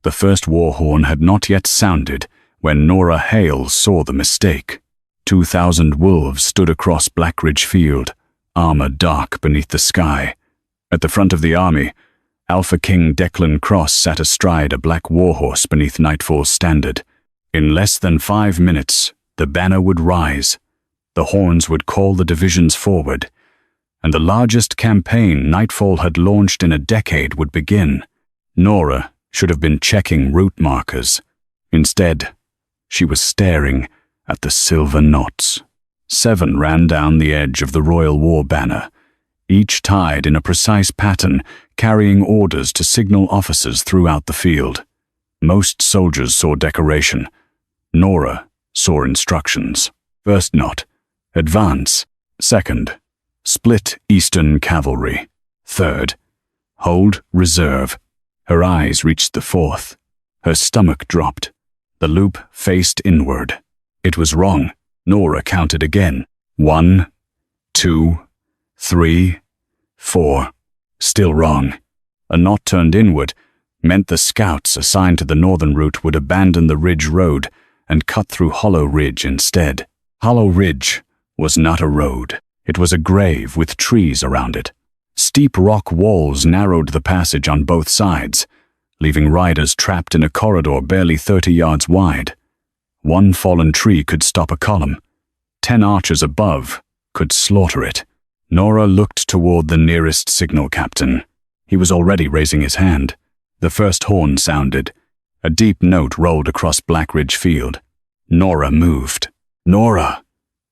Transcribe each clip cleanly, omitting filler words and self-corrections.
The first war horn had not yet sounded when Nora Hale saw the mistake. 2,000 wolves stood across Blackridge Field, armor dark beneath the sky. At the front of the army, Alpha King Declan Cross sat astride a black warhorse beneath Nightfall's standard. In less than 5 minutes, the banner would rise. The horns would call the divisions forward, and the largest campaign Nightfall had launched in a decade would begin. Nora should have been checking route markers. Instead, she was staring at the silver knots. 7 ran down the edge of the Royal War banner, each tied in a precise pattern, carrying orders to signal officers throughout the field. Most soldiers saw decoration. Nora saw instructions. First knot, advance. Second, split Eastern Cavalry. Third, hold reserve. Her eyes reached the fourth. Her stomach dropped. The loop faced inward. It was wrong. Nora counted again. 1, 2, 3, 4. Still wrong. A knot turned inward meant the scouts assigned to the northern route would abandon the Ridge Road and cut through Hollow Ridge instead. Hollow Ridge was not a road. It was a grave with trees around it. Steep rock walls narrowed the passage on both sides, leaving riders trapped in a corridor barely 30 yards wide. 1 fallen tree could stop a column. 10 archers above could slaughter it. Nora looked toward the nearest signal captain. He was already raising his hand. The first horn sounded. A deep note rolled across Blackridge Field. Nora moved. "Nora!"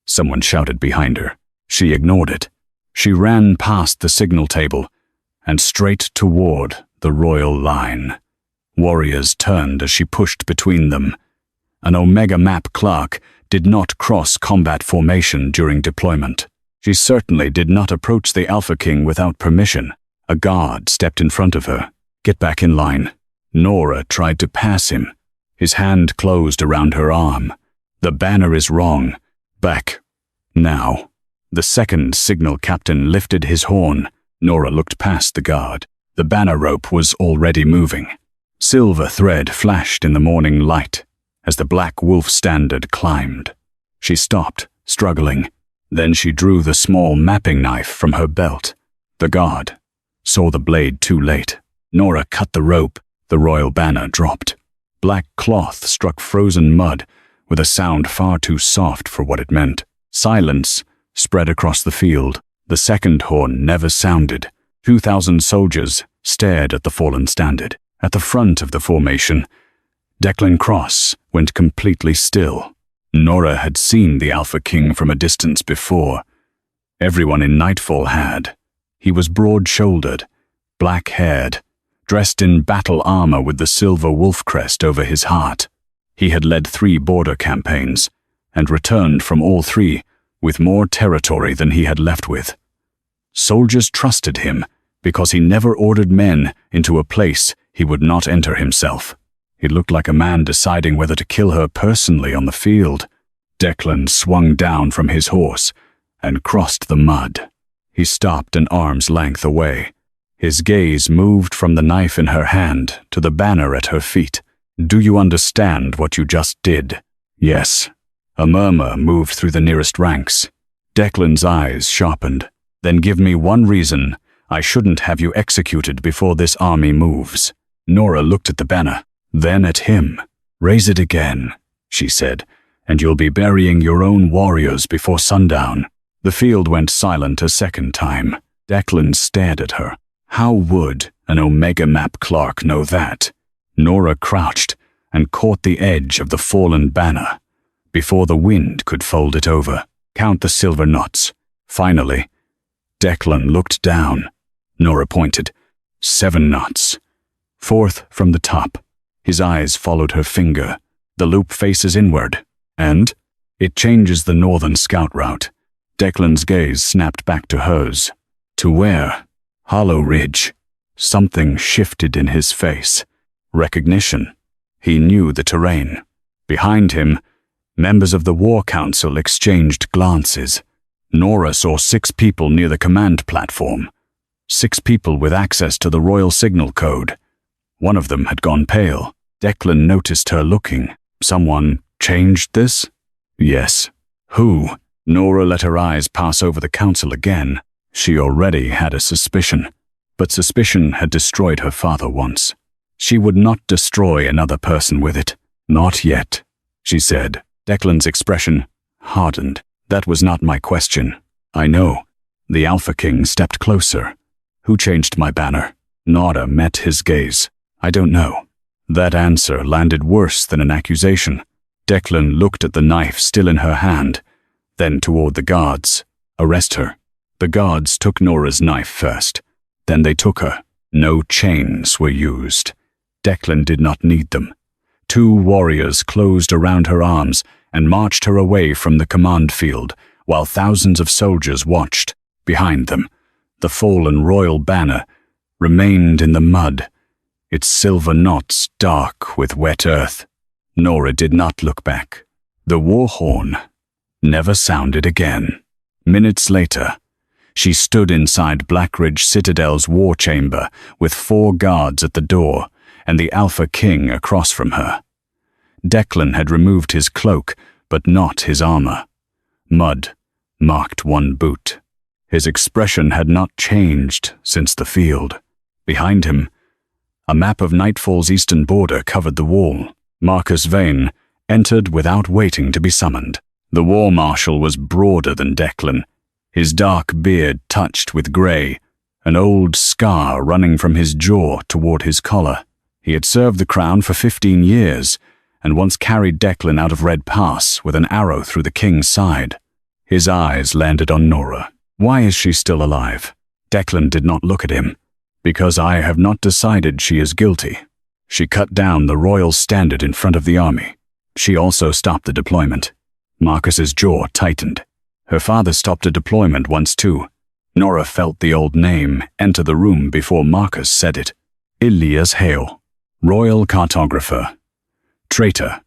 Someone shouted behind her. She ignored it. She ran past the signal table and straight toward the royal line. Warriors turned as she pushed between them. An Omega Map clerk did not cross combat formation during deployment. She certainly did not approach the Alpha King without permission. A guard stepped in front of her. "Get back in line." Nora tried to pass him. His hand closed around her arm. "The banner is wrong. Back. Now." The second signal captain lifted his horn. Nora looked past the guard. The banner rope was already moving. Silver thread flashed in the morning light as the Black Wolf standard climbed. She stopped, struggling. Then she drew the small mapping knife from her belt. The guard saw the blade too late. Nora cut the rope. The royal banner dropped. Black cloth struck frozen mud with a sound far too soft for what it meant. Silence spread across the field. The second horn never sounded. 2,000 soldiers stared at the fallen standard. At the front of the formation, Declan Cross went completely still. Nora had seen the Alpha King from a distance before. Everyone in Nightfall had. He was broad-shouldered, black-haired, dressed in battle armor with the silver wolf crest over his heart. He had led 3 border campaigns and returned from all 3 with more territory than he had left with. Soldiers trusted him because he never ordered men into a place he would not enter himself. He looked like a man deciding whether to kill her personally on the field. Declan swung down from his horse and crossed the mud. He stopped an arm's length away. His gaze moved from the knife in her hand to the banner at her feet. "Do you understand what you just did?" "Yes." A murmur moved through the nearest ranks. Declan's eyes sharpened. "Then give me one reason I shouldn't have you executed before this army moves." Nora looked at the banner, then at him. "Raise it again," she said, "and you'll be burying your own warriors before sundown." The field went silent a second time. Declan stared at her. How would an Omega Map clerk know that? Nora crouched and caught the edge of the fallen banner before the wind could fold it over. "Count the silver knots." Finally, Declan looked down. Nora pointed. 7 knots. 4th from the top. His eyes followed her finger. The loop faces inward. And it changes the northern scout route. Declan's gaze snapped back to hers. To where? Hollow Ridge. Something shifted in his face. Recognition. He knew the terrain. Behind him, members of the War Council exchanged glances. Nora saw 6 people near the command platform. 6 people with access to the Royal Signal Code. One of them had gone pale. Declan noticed her looking. Someone changed this? Yes. Who? Nora let her eyes pass over the council again. She already had a suspicion, but suspicion had destroyed her father once. She would not destroy another person with it. Not yet, she said. Declan's expression hardened. That was not my question. I know. The Alpha King stepped closer. Who changed my banner? Nora met his gaze. I don't know. That answer landed worse than an accusation. Declan looked at the knife still in her hand, then toward the guards. Arrest her. The guards took Nora's knife first. Then they took her. No chains were used. Declan did not need them. 2 warriors closed around her arms and marched her away from the command field, while thousands of soldiers watched. Behind them, the fallen royal banner remained in the mud, its silver knots dark with wet earth. Nora did not look back. The war horn never sounded again. Minutes later, she stood inside Blackridge Citadel's war chamber with 4 guards at the door and the Alpha King across from her. Declan had removed his cloak, but not his armor. Mud marked one boot. His expression had not changed since the field. Behind him, a map of Nightfall's eastern border covered the wall. Marcus Vane entered without waiting to be summoned. The war marshal was broader than Declan, his dark beard touched with grey, an old scar running from his jaw toward his collar. He had served the crown for 15 years, and once carried Declan out of Red Pass with an arrow through the king's side. His eyes landed on Nora. Why is she still alive? Declan did not look at him. Because I have not decided she is guilty. She cut down the royal standard in front of the army. She also stopped the deployment. Marcus's jaw tightened. Her father stopped a deployment once too. Nora felt the old name enter the room before Marcus said it. Elias Hale, royal cartographer. Traitor.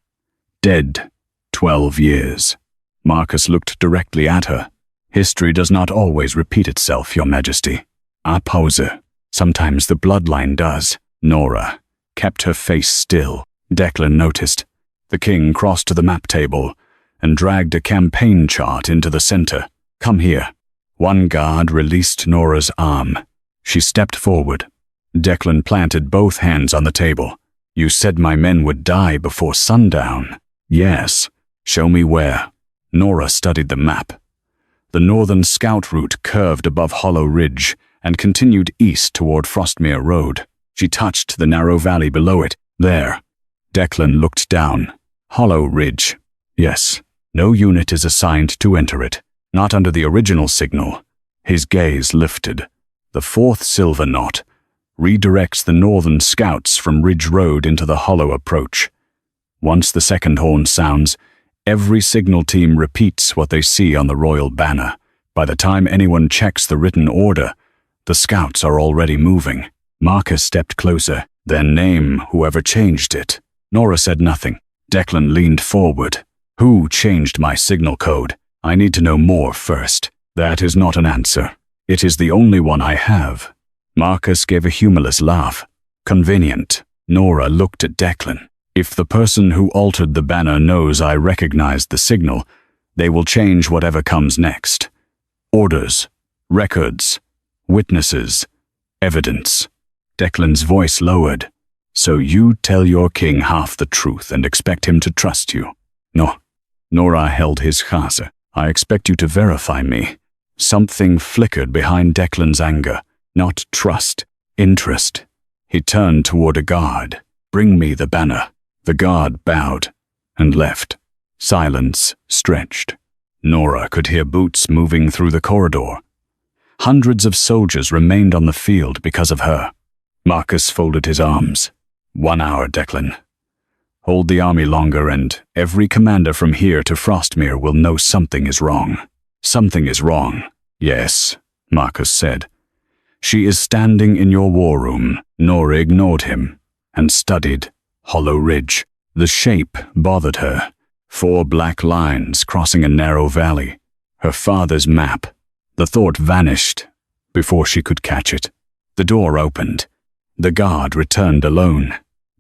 Dead 12 years. Marcus looked directly at her. History does not always repeat itself, Your Majesty. A pause. Sometimes the bloodline does. Nora kept her face still. Declan noticed. The king crossed to the map table and dragged a campaign chart into the center. Come here. One guard released Nora's arm. She stepped forward. Declan planted both hands on the table. You said my men would die before sundown. Yes. Show me where. Nora studied the map. The northern scout route curved above Hollow Ridge and continued east toward Frostmere Road. She touched the narrow valley below it. There. Declan looked down. Hollow Ridge. Yes. No unit is assigned to enter it. Not under the original signal. His gaze lifted. The 4th silver knot redirects the northern scouts from Ridge Road into the Hollow approach. Once the second horn sounds, every signal team repeats what they see on the royal banner. By the time anyone checks the written order, the scouts are already moving. Marcus stepped closer, then name whoever changed it. Nora said nothing. Declan leaned forward. Who changed my signal code? I need to know more first. That is not an answer. It is the only one I have. Marcus gave a humorless laugh. Convenient. Nora looked at Declan. If the person who altered the banner knows I recognized the signal, they will change whatever comes next. Orders, records, witnesses, evidence. Declan's voice lowered. So you tell your king half the truth and expect him to trust you? No. Nora held his chase. I expect you to verify me. Something flickered behind Declan's anger. Not trust, interest. He turned toward a guard. Bring me the banner. The guard bowed and left. Silence stretched. Nora could hear boots moving through the corridor. Hundreds of soldiers remained on the field because of her. Marcus folded his arms. 1 hour, Declan. Hold the army longer and every commander from here to Frostmere will know something is wrong. Something is wrong. Yes, Marcus said. She is standing in your war room. Nora ignored him and studied Hollow Ridge. The shape bothered her. 4 black lines crossing a narrow valley. Her father's map. The thought vanished before she could catch it. The door opened. The guard returned alone.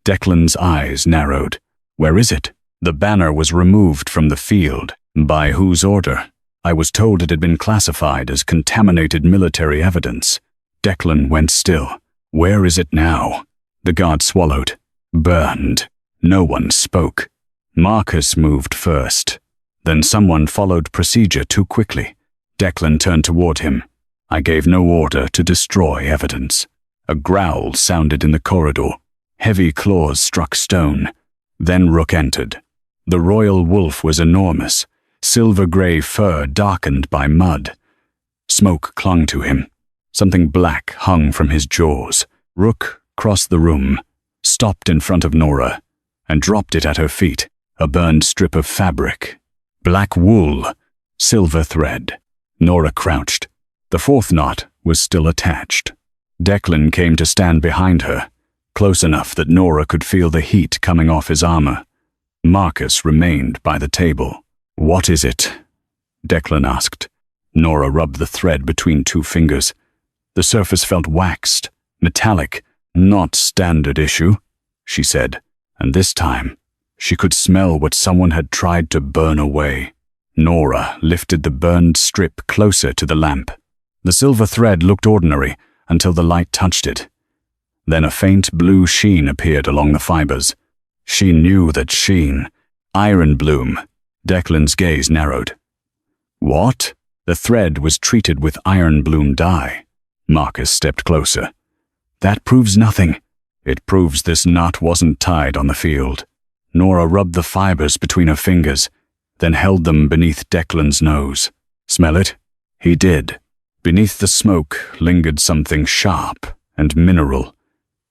Declan's eyes narrowed. Where is it? The banner was removed from the field. By whose order? I was told it had been classified as contaminated military evidence. Declan went still. Where is it now? The guard swallowed. Burned. No one spoke. Marcus moved first. Then someone followed procedure too quickly. Declan turned toward him. I gave no order to destroy evidence. A growl sounded in the corridor. Heavy claws struck stone. Then Rook entered. The royal wolf was enormous, silver-gray fur darkened by mud. Smoke clung to him. Something black hung from his jaws. Rook crossed the room, stopped in front of Nora, and dropped it at her feet, a burned strip of fabric. Black wool, silver thread. Nora crouched. The fourth knot was still attached. Declan came to stand behind her, close enough that Nora could feel the heat coming off his armor. Marcus remained by the table. What is it? Declan asked. Nora rubbed the thread between two fingers. The surface felt waxed, metallic, not standard issue, she said, and this time she could smell what someone had tried to burn away. Nora lifted the burned strip closer to the lamp. The silver thread looked ordinary until the light touched it. Then a faint blue sheen appeared along the fibers. She knew that sheen. Iron bloom. Declan's gaze narrowed. What? The thread was treated with iron bloom dye. Marcus stepped closer. That proves nothing. It proves this knot wasn't tied on the field. Nora rubbed the fibers between her fingers, then held them beneath Declan's nose. Smell it? He did. Beneath the smoke lingered something sharp and mineral,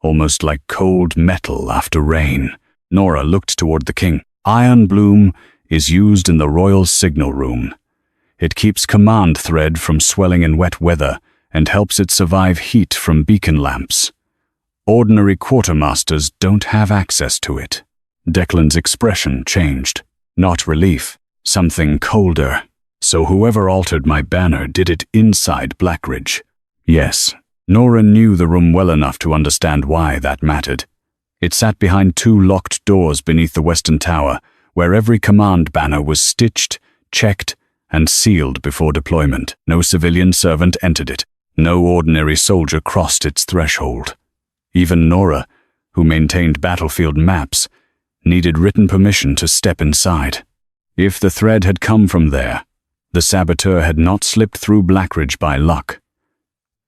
almost like cold metal after rain. Nora looked toward the king. Iron bloom is used in the royal signal room. It keeps command thread from swelling in wet weather and helps it survive heat from beacon lamps. Ordinary quartermasters don't have access to it. Declan's expression changed. Not relief, something colder. So whoever altered my banner did it inside Blackridge. Yes, Nora knew the room well enough to understand why that mattered. It sat behind two locked doors beneath the western tower, where every command banner was stitched, checked, and sealed before deployment. No civilian servant entered it. No ordinary soldier crossed its threshold. Even Nora, who maintained battlefield maps, needed written permission to step inside. If the thread had come from there, the saboteur had not slipped through Blackridge by luck.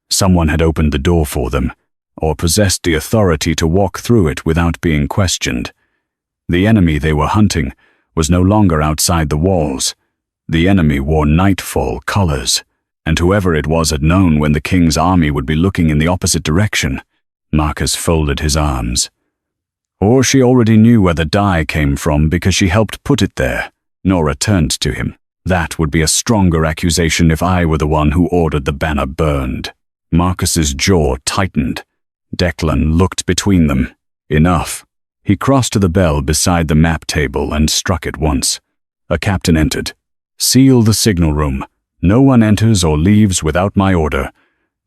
Someone had opened the door for them, or possessed the authority to walk through it without being questioned. The enemy they were hunting was no longer outside the walls. The enemy wore nightfall colors, and whoever it was had known when the king's army would be looking in the opposite direction. Marcus folded his arms. Or she already knew where the dye came from because she helped put it there. Nora turned to him. That would be a stronger accusation if I were the one who ordered the banner burned. Marcus's jaw tightened. Declan looked between them. Enough. He crossed to the bell beside the map table and struck it once. A captain entered. Seal the signal room. No one enters or leaves without my order.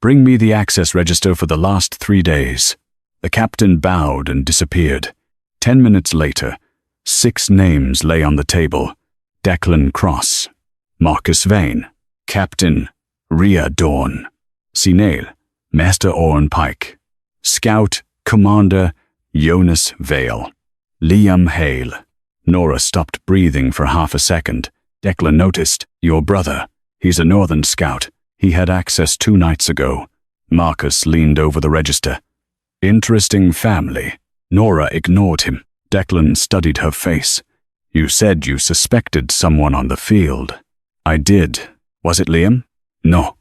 Bring me the access register for the last 3 days. The captain bowed and disappeared. 10 minutes later, 6 names lay on the table. Declan Cross, Marcus Vane, Captain Rhea Dawn, Sineil, Master Orn Pike, Scout Commander Jonas Vale, Liam Hale. Nora stopped breathing for half a second. Declan noticed. Your brother. He's a northern scout. He had access 2 nights ago. Marcus leaned over the register. Interesting family. Nora ignored him. Declan studied her face. You said you suspected someone on the field. I did. Was it Liam? No.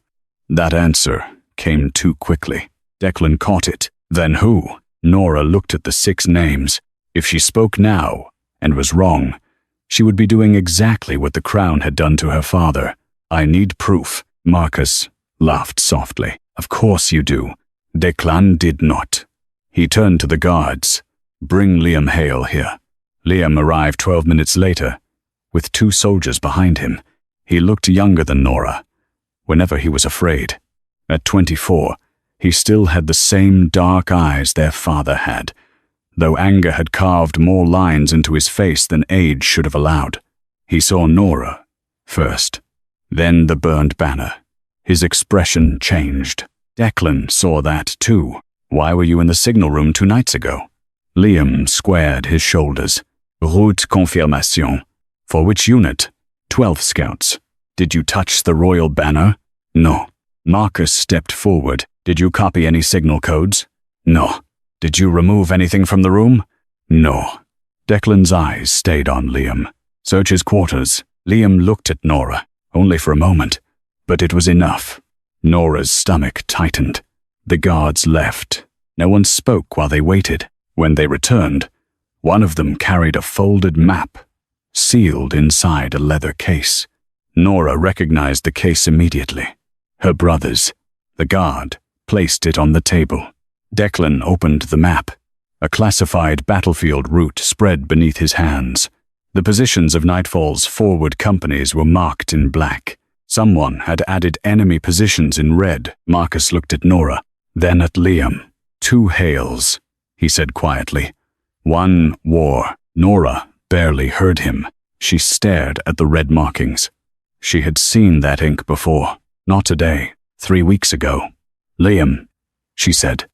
That answer came too quickly. Declan caught it. Then who? Nora looked at the 6 names. If she spoke now, and was wrong, she would be doing exactly what the crown had done to her father. I need proof. Marcus laughed softly. Of course you do. Declan did not. He turned to the guards. Bring Liam Hale here. Liam arrived 12 minutes later, with 2 soldiers behind him. He looked younger than Nora, whenever he was afraid. At 24, he still had the same dark eyes their father had. though anger had carved more lines into his face than age should have allowed. He saw Nora first, then the burned banner. His expression changed. Declan saw that too. Why were you in the signal room 2 nights ago? Liam squared his shoulders. Route confirmation. For which unit? 12th Scouts. Did you touch the royal banner? No. Marcus stepped forward. Did you copy any signal codes? No. Did you remove anything from the room? No. Declan's eyes stayed on Liam. Search his quarters. Liam looked at Nora, only for a moment, but it was enough. Nora's stomach tightened. The guards left. No one spoke while they waited. When they returned, one of them carried a folded map, sealed inside a leather case. Nora recognized the case immediately. Her brother's. The guard placed it on the table. Declan opened the map. A classified battlefield route spread beneath his hands. The positions of Nightfall's forward companies were marked in black. Someone had added enemy positions in red. Marcus looked at Nora, then at Liam. 2 Hales, he said quietly. 1 war. Nora barely heard him. She stared at the red markings. She had seen that ink before. Not today. 3 weeks ago. Liam, she said.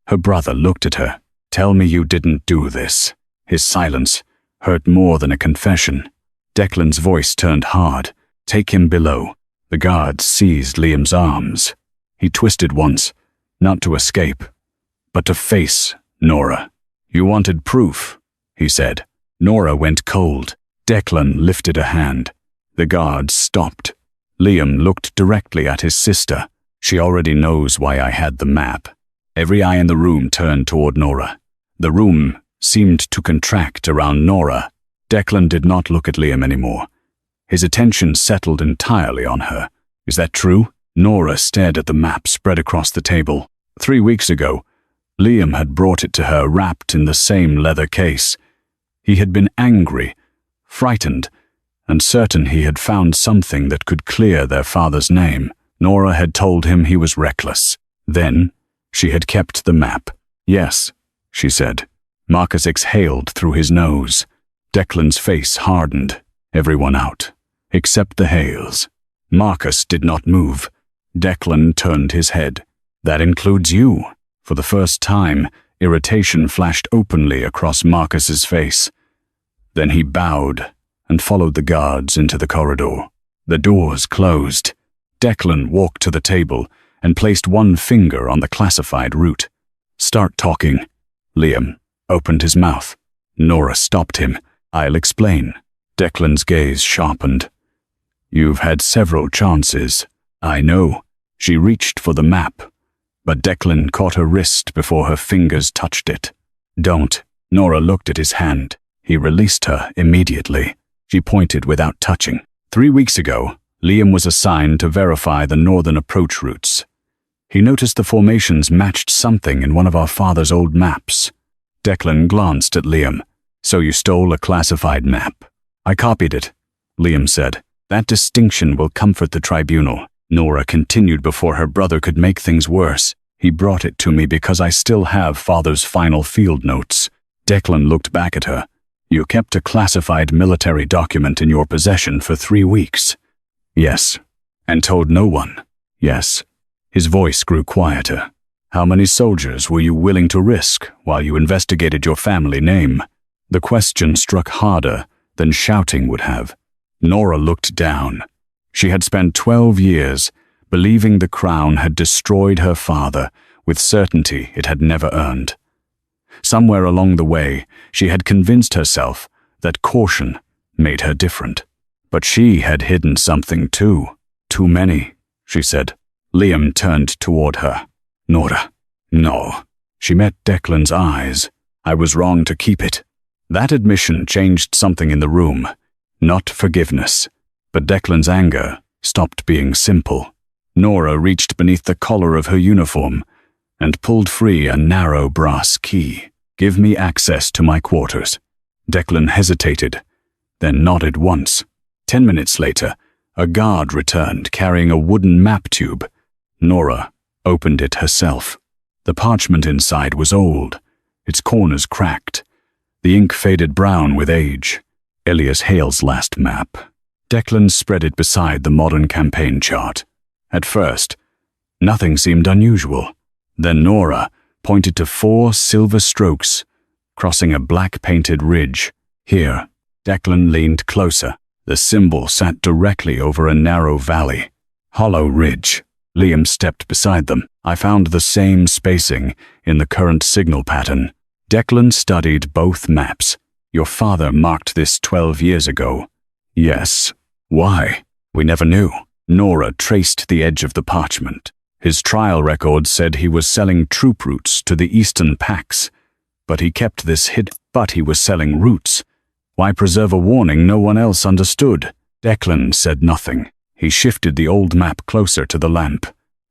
Her brother looked at her. Tell me you didn't do this. His silence hurt more than a confession. Declan's voice turned hard. Take him below. The guard seized Liam's arms. He twisted once, not to escape, but to face Nora. You wanted proof, he said. Nora went cold. Declan lifted a hand. The guard stopped. Liam looked directly at his sister. She already knows why I had the map. Every eye in the room turned toward Nora. The room seemed to contract around Nora. Declan did not look at Liam anymore. His attention settled entirely on her. Is that true? Nora stared at the map spread across the table. 3 weeks ago, Liam had brought it to her wrapped in the same leather case. He had been angry, frightened, and certain he had found something that could clear their father's name. Nora had told him he was reckless. Then, she had kept the map. Yes, she said. Marcus exhaled through his nose. Declan's face hardened. Everyone out, except the Hales. Marcus did not move. Declan turned his head. That includes you. For the first time, irritation flashed openly across Marcus's face. Then he bowed and followed the guards into the corridor. The doors closed. Declan walked to the table and placed one finger on the classified route. Start talking. Liam opened his mouth. Nora stopped him. I'll explain. Declan's gaze sharpened. You've had several chances. I know. She reached for the map, but Declan caught her wrist before her fingers touched it. Don't. Nora looked at his hand. He released her immediately. She pointed without touching. 3 weeks ago, Liam was assigned to verify the northern approach routes. He noticed the formations matched something in one of our father's old maps. Declan glanced at Liam. So you stole a classified map. I copied it, Liam said. That distinction will comfort the tribunal. Nora continued before her brother could make things worse. He brought it to me because I still have father's final field notes. Declan looked back at her. You kept a classified military document in your possession for 3 weeks. Yes. And told no one. Yes. His voice grew quieter. How many soldiers were you willing to risk while you investigated your family name? The question struck harder than shouting would have. Nora looked down. She had spent 12 years believing the crown had destroyed her father with certainty it had never earned. Somewhere along the way, she had convinced herself that caution made her different. But she had hidden something too. Too many, she said. Liam turned toward her. Nora. No. She met Declan's eyes. I was wrong to keep it. That admission changed something in the room. Not forgiveness, but Declan's anger stopped being simple. Nora reached beneath the collar of her uniform and pulled free a narrow brass key. Give me access to my quarters. Declan hesitated, then nodded once. 10 minutes later, a guard returned carrying a wooden map tube. Nora opened it herself. The parchment inside was old. its corners cracked. The ink faded brown with age. Elias Hale's last map. Declan spread it beside the modern campaign chart. At first, nothing seemed unusual. Then Nora pointed to 4 silver strokes, crossing a black-painted ridge. Here, Declan leaned closer. The symbol sat directly over a narrow valley. Hollow ridge. Liam stepped beside them. I found the same spacing in the current signal pattern. Declan studied both maps. Your father marked this 12 years ago. Yes. Why? We never knew. Nora traced the edge of the parchment. His trial record said he was selling troop routes to the eastern packs. But he kept this hidden. But he was selling routes. Why preserve a warning no one else understood? Declan said nothing. He shifted the old map closer to the lamp.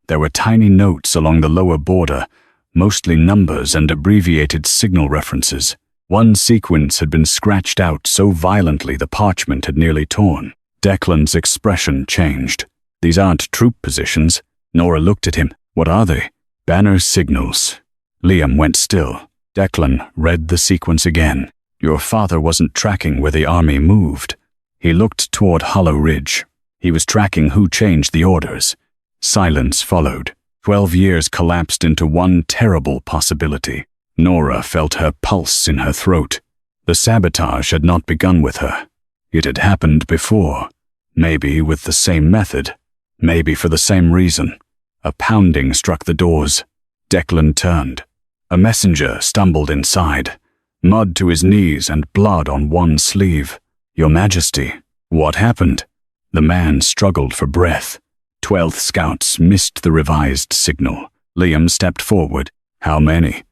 There were tiny notes along the lower border, mostly numbers and abbreviated signal references. One sequence had been scratched out so violently the parchment had nearly torn. Declan's expression changed. These aren't troop positions. Nora looked at him. What are they? Banner signals. Liam went still. Declan read the sequence again. Your father wasn't tracking where the army moved. He looked toward Hollow Ridge. He was tracking who changed the orders. Silence followed. 12 years collapsed into one terrible possibility. Nora felt her pulse in her throat. The sabotage had not begun with her. It had happened before. Maybe with the same method. Maybe for the same reason. A pounding struck the doors. Declan turned. A messenger stumbled inside. Mud to his knees and blood on one sleeve. Your Majesty, what happened? The man struggled for breath. 12th Scouts missed the revised signal. Liam stepped forward. How many?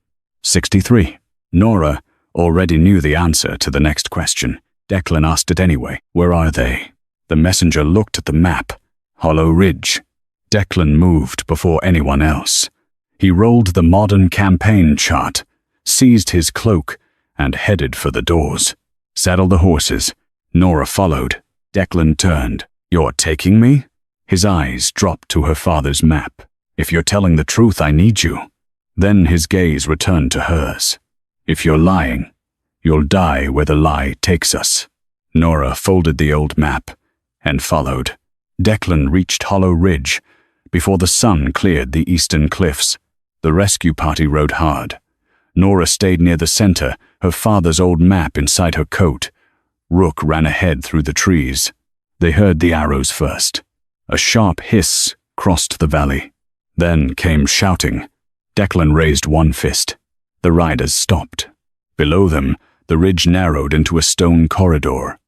63. Nora already knew the answer to the next question. Declan asked it anyway. Where are they? The messenger looked at the map. Hollow Ridge. Declan moved before anyone else. He rolled the modern campaign chart, seized his cloak, and headed for the doors. Saddle the horses. Nora followed. Declan turned. You're taking me? His eyes dropped to her father's map. If you're telling the truth, I need you. Then his gaze returned to hers. If you're lying, you'll die where the lie takes us. Nora folded the old map and followed. Declan reached Hollow Ridge before the sun cleared the eastern cliffs. The rescue party rode hard. Nora stayed near the center, her father's old map inside her coat. Rook ran ahead through the trees. They heard the arrows first. A sharp hiss crossed the valley. Then came shouting. Declan raised one fist. The riders stopped. Below them, the ridge narrowed into a stone corridor.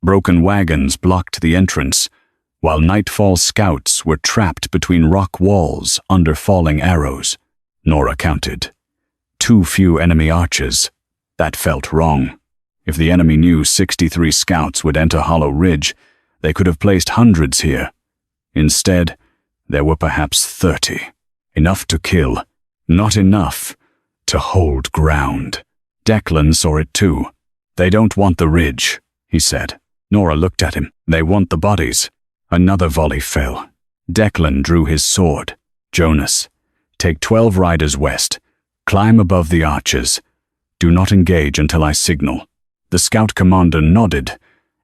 Broken wagons blocked the entrance, while Nightfall scouts were trapped between rock walls under falling arrows. Nora counted. Too few enemy archers. That felt wrong. If the enemy knew 63 scouts would enter Hollow Ridge, they could have placed hundreds here. Instead, there were perhaps 30. Enough to kill, not enough to hold ground. Declan saw it too. They don't want the ridge, he said. Nora looked at him. They want the bodies. Another volley fell. Declan drew his sword. Jonas, take 12 riders west. Climb above the archers. Do not engage until I signal. The scout commander nodded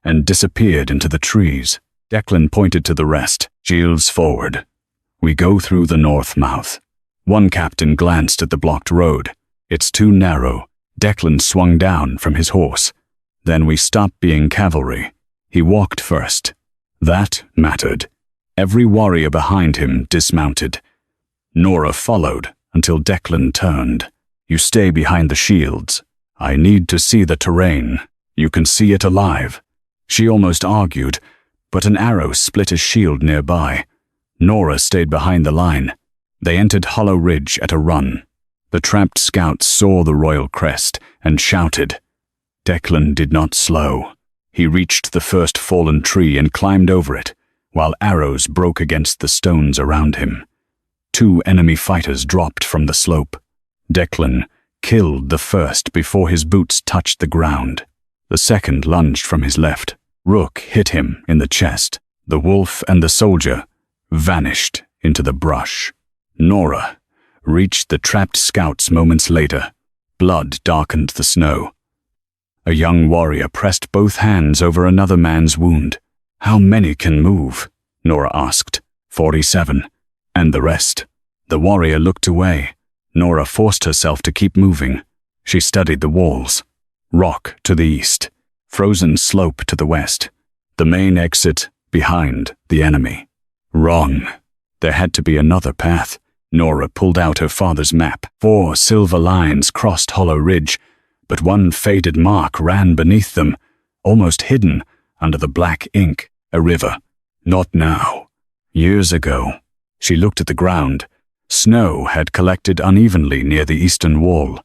and disappeared into the trees. Declan pointed to the rest. Shields forward. We go through the north mouth. One captain glanced at the blocked road. It's too narrow. Declan swung down from his horse. Then we stop being cavalry. He walked first. That mattered. Every warrior behind him dismounted. Nora followed until Declan turned. You stay behind the shields. I need to see the terrain. You can see it alive. She almost argued, but an arrow split a shield nearby. Nora stayed behind the line. They entered Hollow Ridge at a run. The trapped scouts saw the royal crest and shouted. Declan did not slow. He reached the first fallen tree and climbed over it, while arrows broke against the stones around him. 2 enemy fighters dropped from the slope. Declan killed the first before his boots touched the ground. The second lunged from his left. Rook hit him in the chest. The wolf and the soldier vanished into the brush. Nora reached the trapped scouts moments later. Blood darkened the snow. A young warrior pressed both hands over another man's wound. "How many can move?" Nora asked. 47. "And the rest?" The warrior looked away. Nora forced herself to keep moving. She studied the walls. Rock to the east. Frozen slope to the west. The main exit behind the enemy. Wrong. There had to be another path. Nora pulled out her father's map. 4 silver lines crossed Hollow Ridge, but one faded mark ran beneath them, almost hidden under the black ink. A river. Not now. Years ago. She looked at the ground. Snow had collected unevenly near the eastern wall.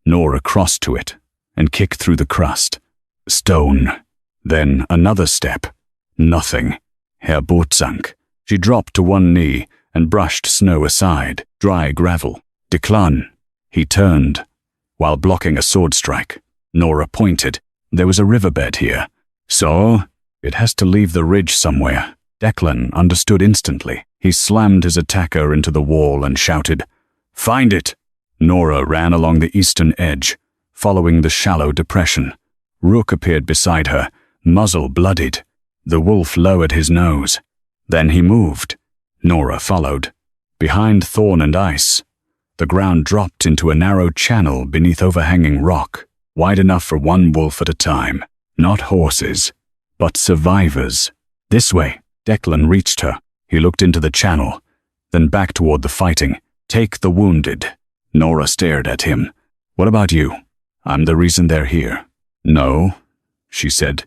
Nora crossed to it and kicked through the crust. Stone. Then another step. Nothing. Her Boot sank. She dropped to one knee and brushed snow aside. Dry gravel. Declan. He turned. While blocking a sword strike, Nora pointed. There was a riverbed here. So, it has to leave the ridge somewhere. Declan understood instantly. He slammed his attacker into the wall and shouted, "Find it!" Nora ran along the eastern edge, following the shallow depression. Rook appeared beside her, muzzle bloodied. The wolf lowered his nose. Then he moved. Nora followed. Behind thorn and ice, the ground dropped into a narrow channel beneath overhanging rock, wide enough for one wolf at a time. Not horses, but survivors. This way. Declan reached her. He looked into the channel, then back toward the fighting. "Take the wounded." Nora stared at him. "What about you? I'm the reason they're here." "No," she said.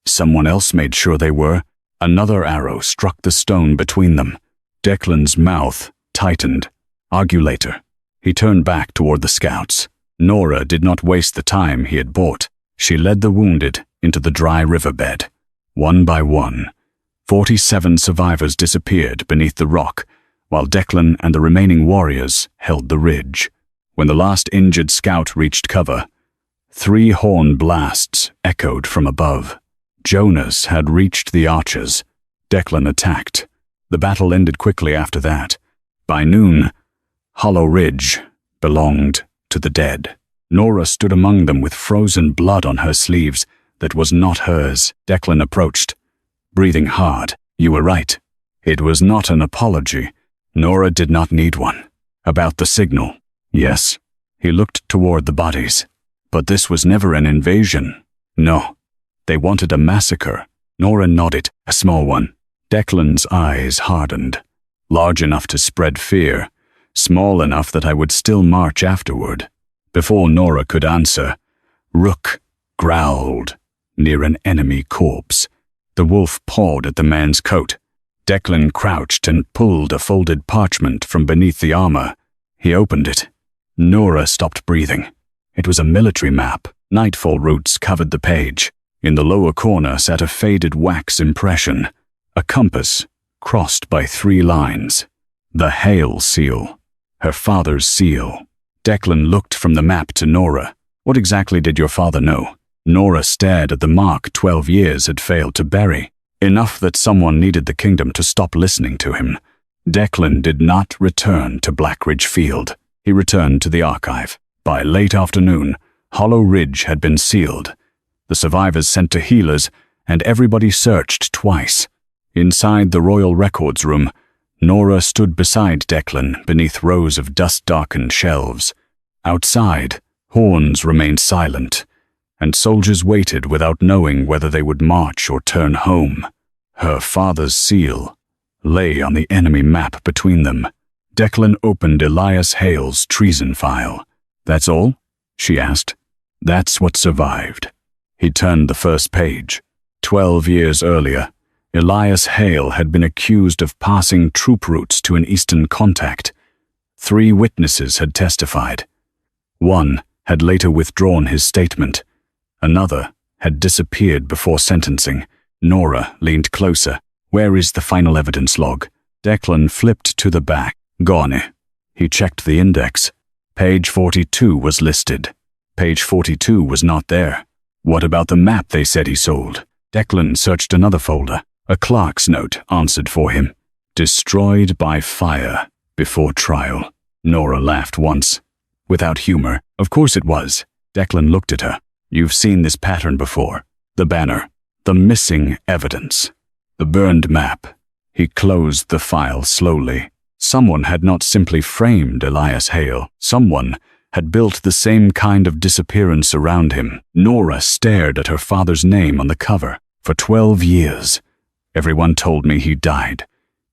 "Someone else made sure they were." Another arrow struck the stone between them. Declan's mouth tightened. "Argulator." He turned back toward the scouts. Nora did not waste the time he had bought. She led the wounded into the dry riverbed. One by one, 47 survivors disappeared beneath the rock, while Declan and the remaining warriors held the ridge. When the last injured scout reached cover, 3 horn blasts echoed from above. Jonas had reached the archers. Declan attacked. The battle ended quickly after that. By noon, Hollow Ridge belonged to the dead. Nora stood among them with frozen blood on her sleeves that was not hers. Declan approached, breathing hard. "You were right. It was not an apology. Nora did not need one." "About the signal." "Yes." He looked toward the bodies. "But this was never an invasion." "No. They wanted a massacre." Nora nodded. "A small one." Declan's eyes hardened. "Large enough to spread fear. Small enough that I would still march afterward." Before Nora could answer, Rook growled near an enemy corpse. The wolf pawed at the man's coat. Declan crouched and pulled a folded parchment from beneath the armor. He opened it. Nora stopped breathing. It was a military map. Nightfall roots covered the page. In the lower corner sat a faded wax impression, a compass crossed by 3 lines. The Hale seal, her father's seal. Declan looked from the map to Nora. "What exactly did your father know?" Nora stared at the mark 12 years had failed to bury. Enough that someone needed the kingdom to stop listening to him. Declan did not return to Blackridge Field. He returned to the archive. By late afternoon, Hollow Ridge had been sealed. The survivors sent to healers, and everybody searched twice. Inside the Royal Records Room, Nora stood beside Declan beneath rows of dust-darkened shelves. Outside, horns remained silent, and soldiers waited without knowing whether they would march or turn home. Her father's seal lay on the enemy map between them. Declan opened Elias Hale's treason file. "That's all?" she asked. "That's what survived." He turned the first page. 12 years earlier, Elias Hale had been accused of passing troop routes to an eastern contact. 3 witnesses had testified. One had later withdrawn his statement. Another had disappeared before sentencing. Nora leaned closer. "Where is the final evidence log?" Declan flipped to the back. "Gone." He checked the index. Page 42 was listed. Page 42 was not there. What about the map they said he sold? Declan searched another folder. A clerk's note answered for him. "Destroyed by fire before trial." Nora laughed once. Without humor, Of course it was. Declan looked at her. You've seen this pattern before. The banner. The missing evidence. The burned map. He closed the file slowly. Someone had not simply framed Elias Hale. Someone had built the same kind of disappearance around him. Nora stared at her father's name on the cover. For 12 years, everyone told me he died,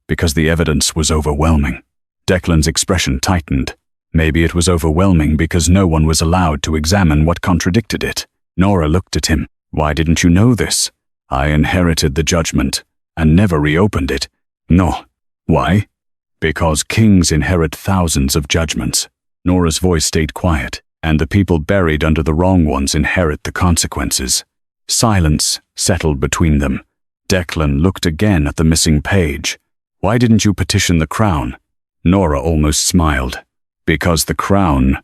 because the evidence was overwhelming. Declan's expression tightened. Maybe it was overwhelming because no one was allowed to examine what contradicted it. Nora looked at him. Why didn't you know this? I inherited the judgment and never reopened it. No. Why? Because kings inherit thousands of judgments. Nora's voice stayed quiet, and the people buried under the wrong ones inherit the consequences. Silence settled between them. Declan looked again at the missing page. Why didn't you petition the crown? Nora almost smiled. Because the crown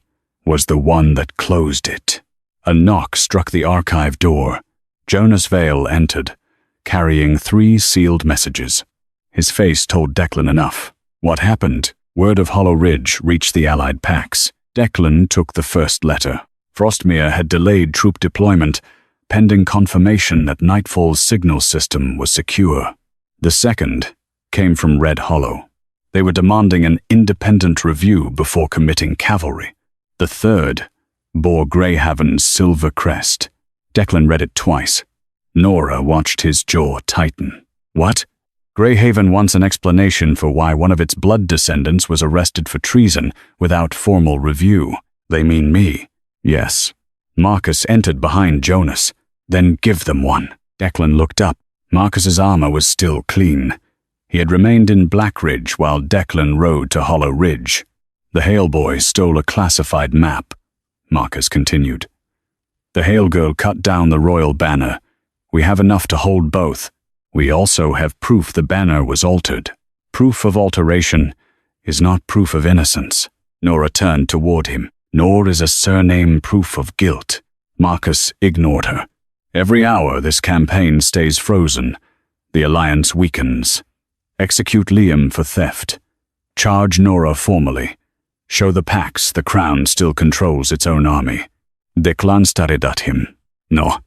was the one that closed it. A knock struck the archive door. Jonas Vale entered, carrying 3 sealed messages. His face told Declan enough. What happened? Word of Hollow Ridge reached the Allied packs. Declan took the first letter. Frostmere had delayed troop deployment, pending confirmation that Nightfall's signal system was secure. The second came from Red Hollow. They were demanding an independent review before committing cavalry. The third bore Greyhaven's silver crest. Declan read it twice. Nora watched his jaw tighten. What? Greyhaven wants an explanation for why one of its blood descendants was arrested for treason without formal review. They mean me. Yes. Marcus entered behind Jonas. Then give them one. Declan looked up. Marcus's armor was still clean. He had remained in Blackridge while Declan rode to Hollow Ridge. The Hale boy stole a classified map. Marcus continued. The Hale girl cut down the royal banner. We have enough to hold both. We also have proof the banner was altered. Proof of alteration is not proof of innocence. Nora turned toward him. Nor is a surname proof of guilt. Marcus ignored her. Every hour this campaign stays frozen. The alliance weakens. Execute Liam for theft. Charge Nora formally. Show the packs the crown still controls its own army. Declan stared at him. No.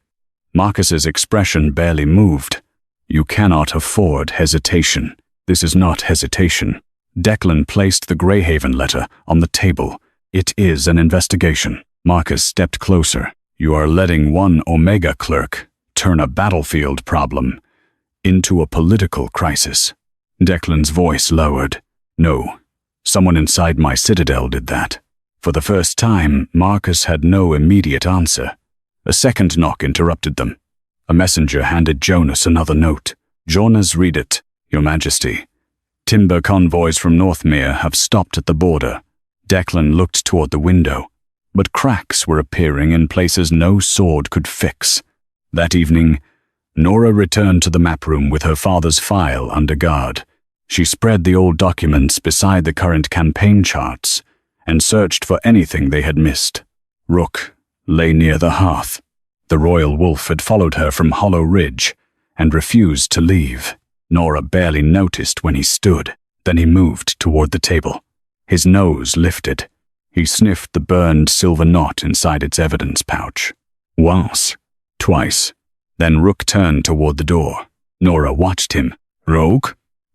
Marcus's expression barely moved. You cannot afford hesitation. This is not hesitation. Declan placed the Greyhaven letter on the table. It is an investigation. Marcus stepped closer. You are letting one Omega clerk turn a battlefield problem into a political crisis. Declan's voice lowered. No, someone inside my citadel did that. For the first time, Marcus had no immediate answer. A second knock interrupted them. A messenger handed Jonas another note. Jonas, read it. Your Majesty. Timber convoys from Northmere have stopped at the border. Declan looked toward the window, but cracks were appearing in places no sword could fix. That evening, Nora returned to the map room with her father's file under guard. She spread the old documents beside the current campaign charts and searched for anything they had missed. Rook lay near the hearth. The royal wolf had followed her from Hollow Ridge and refused to leave. Nora barely noticed when he stood. Then he moved toward the table. His nose lifted. He sniffed the burned silver knot inside its evidence pouch. Once, twice. Then Rook turned toward the door. Nora watched him. Rogue?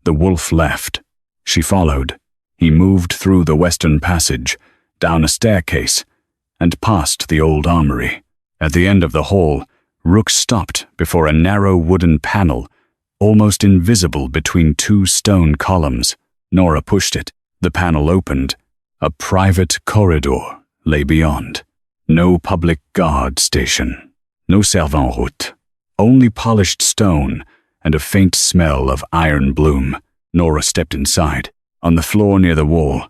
The wolf left. She followed. He moved through the western passage, down a staircase, and past the old armory. At the end of the hall, Rook stopped before a narrow wooden panel, almost invisible between 2 stone columns. Nora pushed it. The panel opened. A private corridor lay beyond. No public guard station. No servant route. Only polished stone and a faint smell of iron bloom. Nora stepped inside. On the floor near the wall,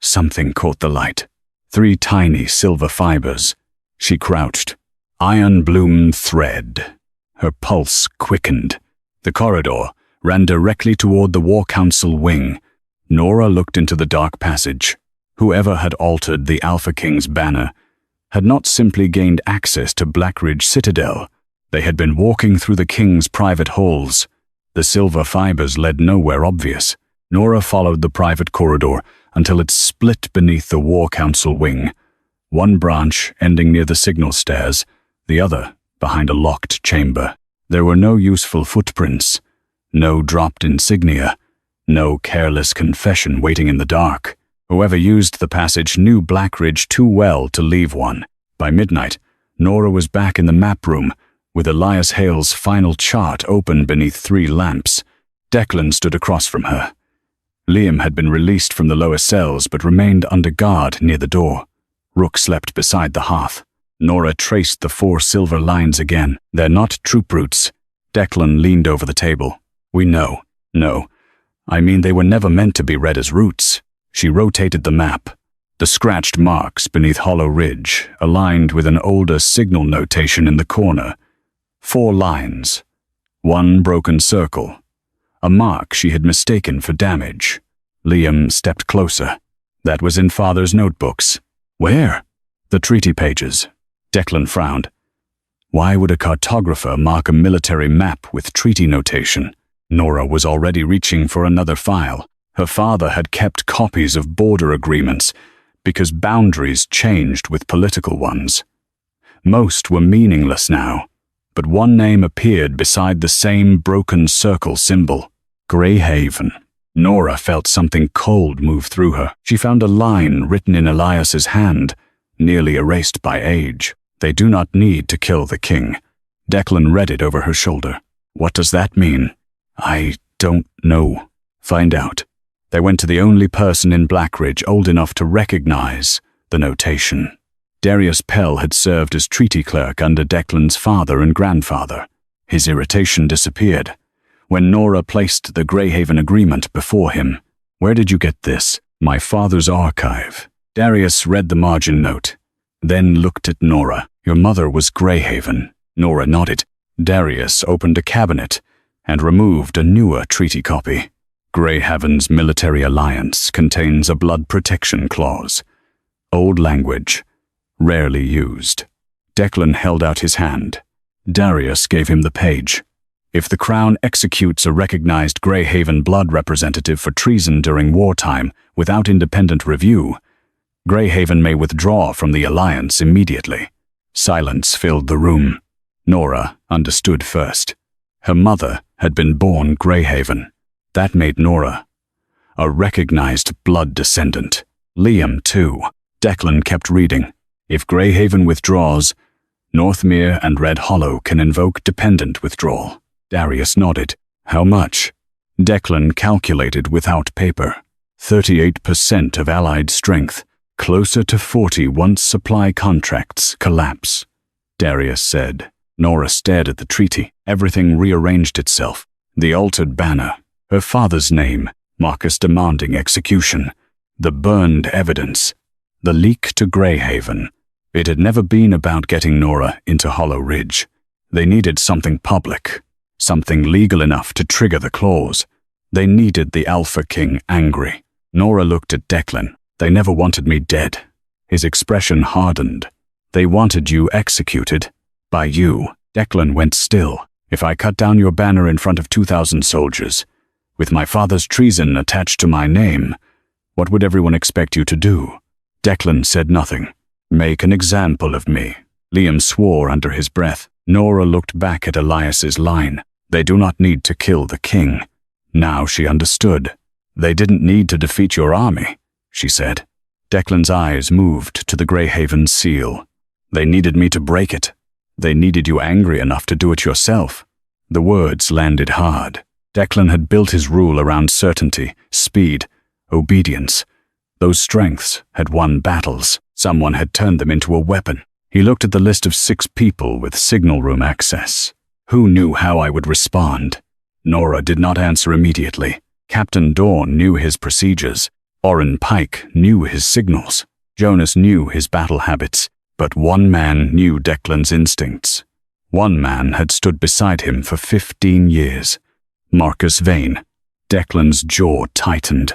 something caught the light. 3 tiny silver fibers. She crouched. Iron bloom thread. Her pulse quickened. The corridor ran directly toward the War Council wing. Nora looked into the dark passage. Whoever had altered the Alpha King's banner had not simply gained access to Blackridge Citadel. They had been walking through the king's private halls. The silver fibers led nowhere obvious. Nora followed the private corridor until it split beneath the War Council wing. one branch ending near the signal stairs, the other behind a locked chamber. There were no useful footprints, no dropped insignia, no careless confession waiting in the dark. Whoever used the passage knew Blackridge too well to leave one. By midnight, Nora was back in the map room, with Elias Hale's final chart open beneath 3 lamps. Declan stood across from her. Liam had been released from the lower cells but remained under guard near the door. Rook slept beside the hearth. Nora traced the 4 silver lines again. They're not troop routes. Declan leaned over the table. We know. No, I mean they were never meant to be read as routes. She rotated the map. The scratched marks beneath Hollow Ridge aligned with an older signal notation in the corner. 4 lines. 1 broken circle. A mark she had mistaken for damage. Liam stepped closer. That was in Father's notebooks. Where? The treaty pages. Declan frowned. Why would a cartographer mark a military map with treaty notation? Nora was already reaching for another file. Her father had kept copies of border agreements because boundaries changed with political ones. Most were meaningless now, but one name appeared beside the same broken circle symbol. Greyhaven. Nora felt something cold move through her. She found a line written in Elias's hand, nearly erased by age. They do not need to kill the king. Declan read it over her shoulder. What does that mean? I don't know. Find out. They went to the only person in Blackridge old enough to recognize the notation. Darius Pell had served as treaty clerk under Declan's father and grandfather. His irritation disappeared when Nora placed the Greyhaven agreement before him. Where did you get this? My father's archive. Darius read the margin note, then looked at Nora. Your mother was Greyhaven. Nora nodded. Darius opened a cabinet and removed a newer treaty copy. Greyhaven's military alliance contains a blood protection clause. Old language, rarely used. Declan held out his hand. Darius gave him the page. If the Crown executes a recognized Greyhaven blood representative for treason during wartime without independent review, Greyhaven may withdraw from the alliance immediately. Silence filled the room. Nora understood first. Her mother had been born Greyhaven. That made Nora a recognized blood descendant. Liam, too. Declan kept reading. If Greyhaven withdraws, Northmere and Red Hollow can invoke dependent withdrawal. Darius nodded. How much? Declan calculated without paper. 38% of Allied strength, closer to 40 once supply contracts collapse. Darius said. Nora stared at the treaty. Everything rearranged itself. The altered banner, her father's name, Marcus demanding execution, the burned evidence, the leak to Greyhaven. It had never been about getting Nora into Hollow Ridge. They needed something public, something legal enough to trigger the clause. They needed the Alpha King angry. Nora looked at Declan. They never wanted me dead. His expression hardened. They wanted you executed. By you. Declan went still. If I cut down your banner in front of 2,000 soldiers, with my father's treason attached to my name, what would everyone expect you to do? Declan said nothing. Make an example of me. Liam swore under his breath. Nora looked back at Elias's line. They do not need to kill the king. Now she understood. They didn't need to defeat your army, she said. Declan's eyes moved to the Greyhaven seal. They needed me to break it. They needed you angry enough to do it yourself. The words landed hard. Declan had built his rule around certainty, speed, obedience. Those strengths had won battles. Someone had turned them into a weapon. He looked at the list of 6 people with signal room access. Who knew how I would respond? Nora did not answer immediately. Captain Dawn knew his procedures. Orrin Pike knew his signals. Jonas knew his battle habits. But one man knew Declan's instincts. One man had stood beside him for 15 years. Marcus Vane. Declan's jaw tightened.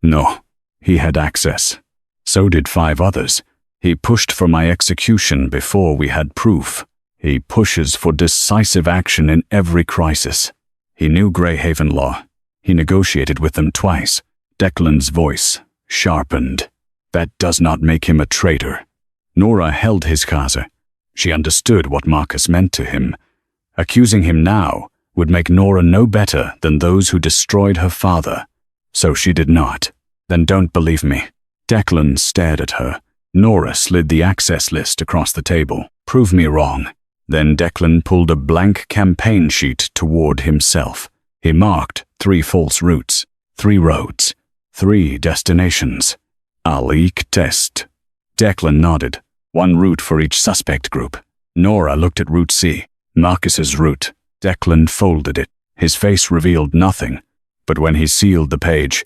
No, he had access. So did 5 others. He pushed for my execution before we had proof. He pushes for decisive action in every crisis. He knew Greyhaven law. He negotiated with them twice. Declan's voice sharpened. That does not make him a traitor. Nora held his casa. She understood what Marcus meant to him. Accusing him now would make Nora no better than those who destroyed her father. So she did not. Then don't believe me. Declan stared at her. Nora slid the access list across the table. Prove me wrong. Then Declan pulled a blank campaign sheet toward himself. He marked 3 false routes, 3 roads, 3 destinations. Alik test. Declan nodded. 1 route for each suspect group. Nora looked at Route C, Marcus's route. Declan folded it. His face revealed nothing, but when he sealed the page,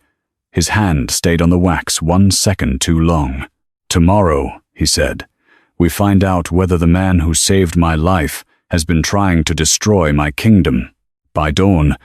his hand stayed on the wax 1 second too long. Tomorrow, he said, we find out whether the man who saved my life has been trying to destroy my kingdom. By dawn,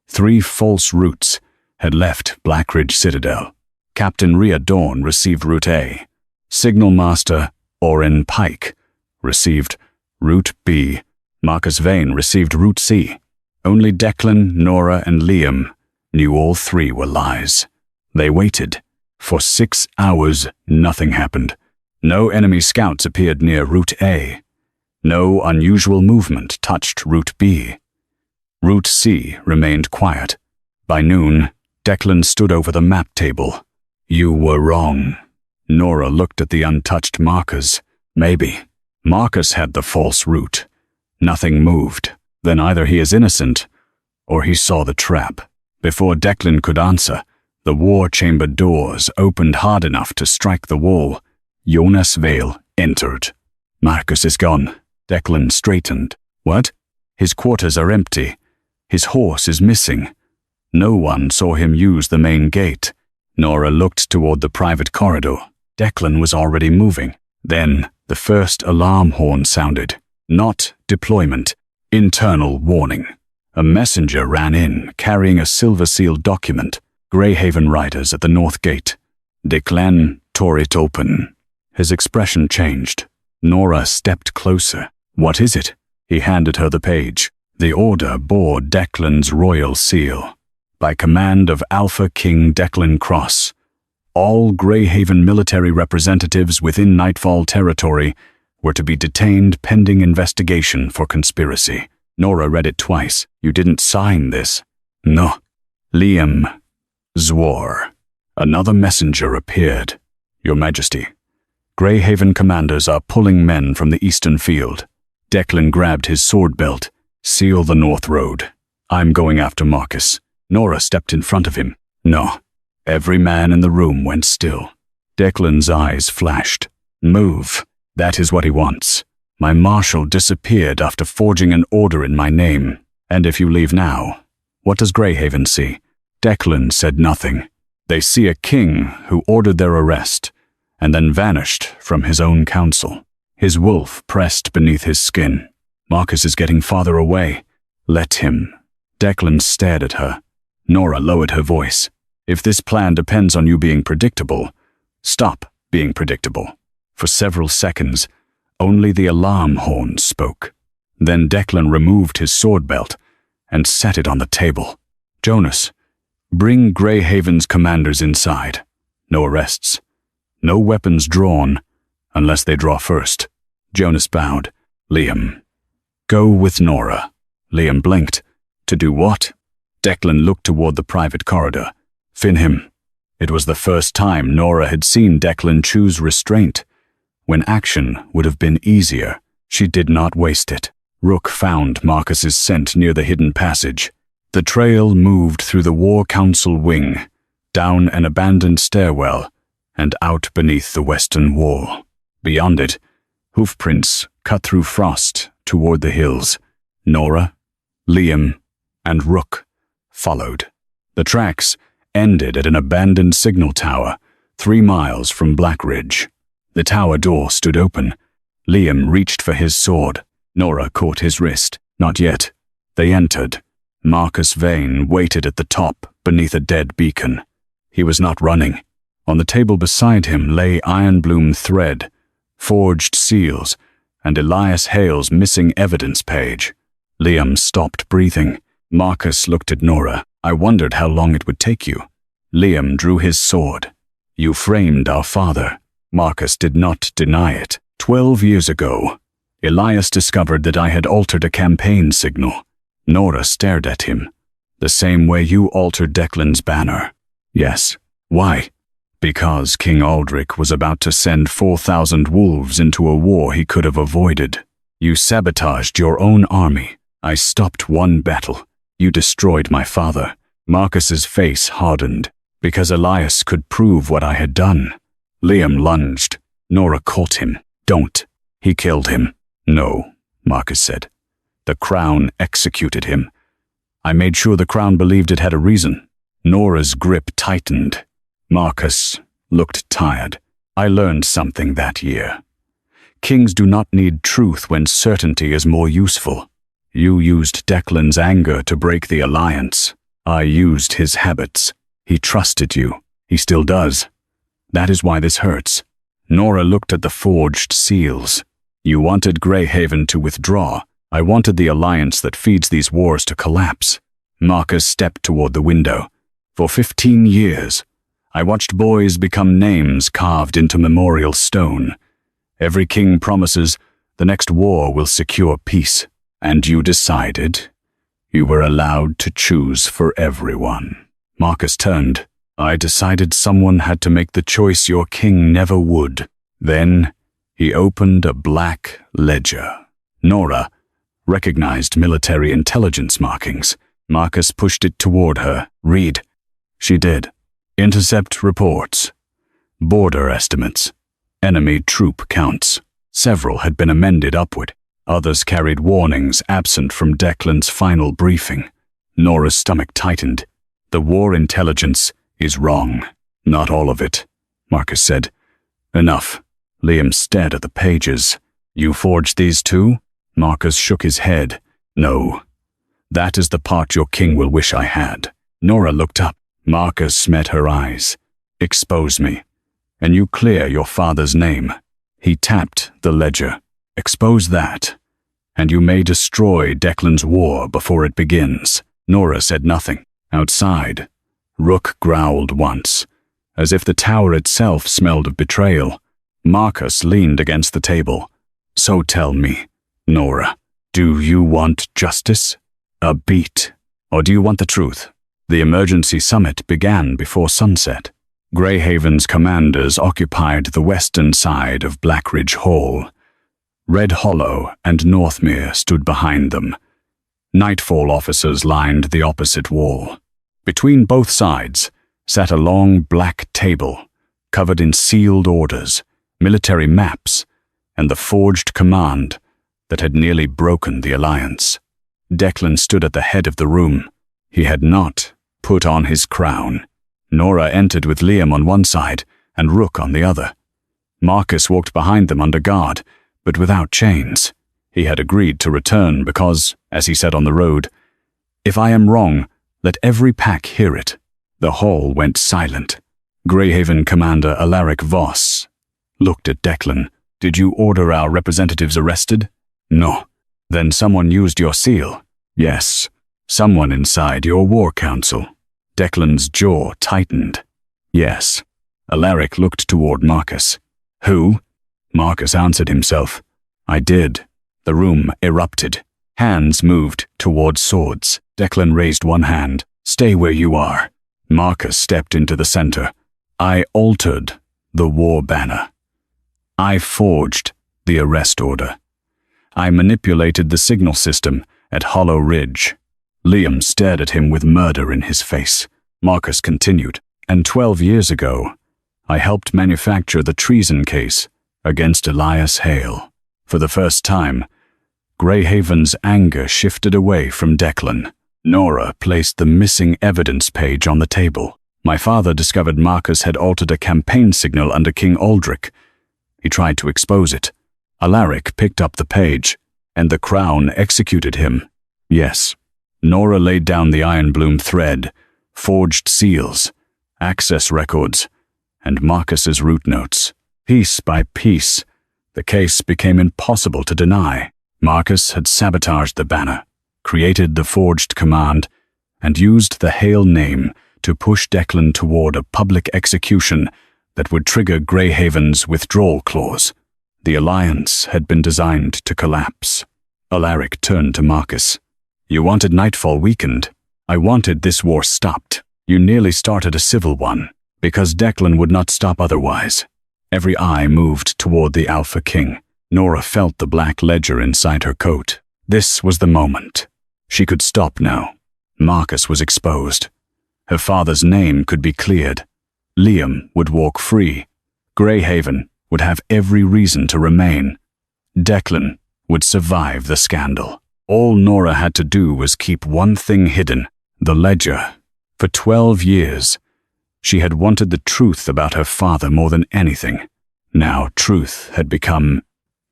3 false routes had left Blackridge Citadel. Captain Rhea Dawn received Route A. Signal Master Oren Pike received Route B. Marcus Vane received Route C. Only Declan, Nora, and Liam knew all 3 were lies. They waited. For 6 hours, nothing happened. No enemy scouts appeared near Route A. No unusual movement touched Route B. Route C remained quiet. By noon, Declan stood over the map table. You were wrong. Nora looked at the untouched markers. Maybe. Marcus had the false route. Nothing moved. Then either he is innocent, or he saw the trap. Before Declan could answer, the war chamber doors opened hard enough to strike the wall. Jonas Vale entered. Marcus is gone. Declan straightened. What? His quarters are empty. His horse is missing. No one saw him use the main gate. Nora looked toward the private corridor. Declan was already moving. Then the first alarm horn sounded. Not deployment. Internal warning. A messenger ran in, carrying a silver-sealed document. Greyhaven riders at the north gate. Declan tore it open. His expression changed. Nora stepped closer. What is it? He handed her the page. The order bore Declan's royal seal. By command of Alpha King Declan Cross, all Greyhaven military representatives within Nightfall territory were to be detained pending investigation for conspiracy. Nora read it twice. You didn't sign this. No. Liam swore. Another messenger appeared. Your Majesty, Greyhaven commanders are pulling men from the eastern field. Declan grabbed his sword belt. Seal the north road. I'm going after Marcus. Nora stepped in front of him. No. Every man in the room went still. Declan's eyes flashed. Move. That is what he wants. My marshal disappeared after forging an order in my name. And if you leave now, what does Greyhaven see? Declan said nothing. They see a king who ordered their arrest and then vanished from his own council. His wolf pressed beneath his skin. Marcus is getting farther away. Let him. Declan stared at her. Nora lowered her voice. If this plan depends on you being predictable, stop being predictable. For several seconds, only the alarm horn spoke. Then Declan removed his sword belt and set it on the table. Jonas, bring Greyhaven's commanders inside. No arrests. No weapons drawn, unless they draw first. Jonas bowed. Liam. Go with Nora. Liam blinked. To do what? Declan looked toward the private corridor. Fin him. It was the first time Nora had seen Declan choose restraint. When action would have been easier, she did not waste it. Rook found Marcus's scent near the hidden passage. The trail moved through the War Council wing, down an abandoned stairwell, and out beneath the western wall. Beyond it, hoofprints cut through frost toward the hills. Nora, Liam, and Rook followed. The tracks ended at an abandoned signal tower 3 miles from Blackridge. The tower door stood open. Liam reached for his sword. Nora caught his wrist. Not yet. They entered. Marcus Vane waited at the top beneath a dead beacon. He was not running. On the table beside him lay iron-bloom thread, forged seals, and Elias Hale's missing evidence page. Liam stopped breathing. Marcus looked at Nora. I wondered how long it would take you. Liam drew his sword. You framed our father. Marcus did not deny it. 12 years ago, Elias discovered that I had altered a campaign signal. Nora stared at him. The same way you altered Declan's banner. Yes. Why? Because King Aldrich was about to send 4,000 wolves into a war he could have avoided. You sabotaged your own army. I stopped one battle. You destroyed my father. Marcus's face hardened, because Elias could prove what I had done. Liam lunged. Nora caught him. Don't. He killed him. No, Marcus said. The Crown executed him. I made sure the Crown believed it had a reason. Nora's grip tightened. Marcus looked tired. I learned something that year. Kings do not need truth when certainty is more useful. You used Declan's anger to break the alliance. I used his habits. He trusted you. He still does. That is why this hurts. Nora looked at the forged seals. You wanted Greyhaven to withdraw. I wanted the alliance that feeds these wars to collapse. Marcus stepped toward the window. For 15 years, I watched boys become names carved into memorial stone. Every king promises the next war will secure peace. And you decided. You were allowed to choose for everyone. Marcus turned. I decided someone had to make the choice your king never would. Then he opened a black ledger. Nora recognized military intelligence markings. Marcus pushed it toward her. Read. She did. Intercept reports. Border estimates. Enemy troop counts. Several had been amended upward. Others carried warnings absent from Declan's final briefing. Nora's stomach tightened. The war intelligence is wrong. Not all of it, Marcus said. Enough. Liam stared at the pages. You forged these too? Marcus shook his head. No. That is the part your king will wish I had. Nora looked up. Marcus met her eyes. Expose me, and you clear your father's name. He tapped the ledger. Expose that, and you may destroy Declan's war before it begins. Nora said nothing. Outside, Rook growled once, as if the tower itself smelled of betrayal. Marcus leaned against the table. So tell me, Nora, do you want justice? A beat? Or do you want the truth? The emergency summit began before sunset. Greyhaven's commanders occupied the western side of Blackridge Hall. Red Hollow and Northmere stood behind them. Nightfall officers lined the opposite wall. Between both sides sat a long black table, covered in sealed orders, military maps, and the forged command that had nearly broken the alliance. Declan stood at the head of the room. He had not put on his crown. Nora entered with Liam on one side and Rook on the other. Marcus walked behind them under guard, but without chains. He had agreed to return because, as he said on the road, "If I am wrong, let every pack hear it." The hall went silent. Greyhaven Commander Alaric Voss looked at Declan. "Did you order our representatives arrested?" "No." "Then someone used your seal?" "Yes. Someone inside your war council." Declan's jaw tightened. "Yes." Alaric looked toward Marcus. "Who?" Marcus answered himself. "I did." The room erupted. Hands moved toward swords. Declan raised one hand. "Stay where you are." Marcus stepped into the center. "I altered the war banner. I forged the arrest order. I manipulated the signal system at Hollow Ridge." Liam stared at him with murder in his face. Marcus continued. "And 12 years ago, I helped manufacture the treason case against Elias Hale. For the first time, Greyhaven's anger shifted away from Declan. Nora placed the missing evidence page on the table. My father discovered Marcus had altered a campaign signal under King Aldrich. He tried to expose it. Alaric picked up the page, and the Crown executed him. Yes. Nora laid down the Ironbloom thread, forged seals, access records, and Marcus's route notes. Piece by piece, the case became impossible to deny. Marcus had sabotaged the banner, created the forged command, and used the Hale name to push Declan toward a public execution that would trigger Greyhaven's withdrawal clause. The alliance had been designed to collapse. Alaric turned to Marcus. You wanted Nightfall weakened. I wanted this war stopped. You nearly started a civil one, because Declan would not stop otherwise. Every eye moved toward the Alpha King. Nora felt the black ledger inside her coat. This was the moment. She could stop now. Marcus was exposed. Her father's name could be cleared. Liam would walk free. Greyhaven would have every reason to remain. Declan would survive the scandal. All Nora had to do was keep one thing hidden, the ledger. For 12 years, she had wanted the truth about her father more than anything. Now truth had become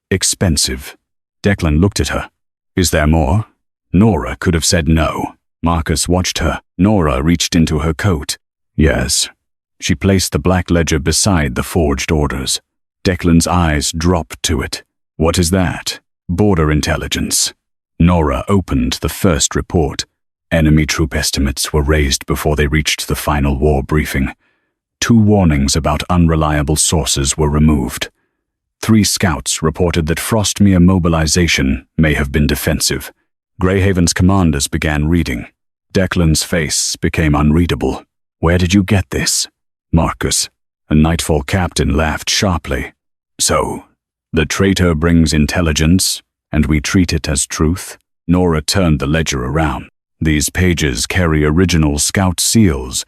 expensive. Declan looked at her. Is there more? Nora could have said no. Marcus watched her. Nora reached into her coat. Yes. She placed the black ledger beside the forged orders. Declan's eyes dropped to it. What is that? Border intelligence. Nora opened the first report. Enemy troop estimates were raised before they reached the final war briefing. 2 warnings about unreliable sources were removed. 3 scouts reported that Frostmere mobilization may have been defensive. Greyhaven's commanders began reading. Declan's face became unreadable. Where did you get this? Marcus, a Nightfall captain, laughed sharply. So, the traitor brings intelligence, and we treat it as truth? Nora turned the ledger around. These pages carry original scout seals.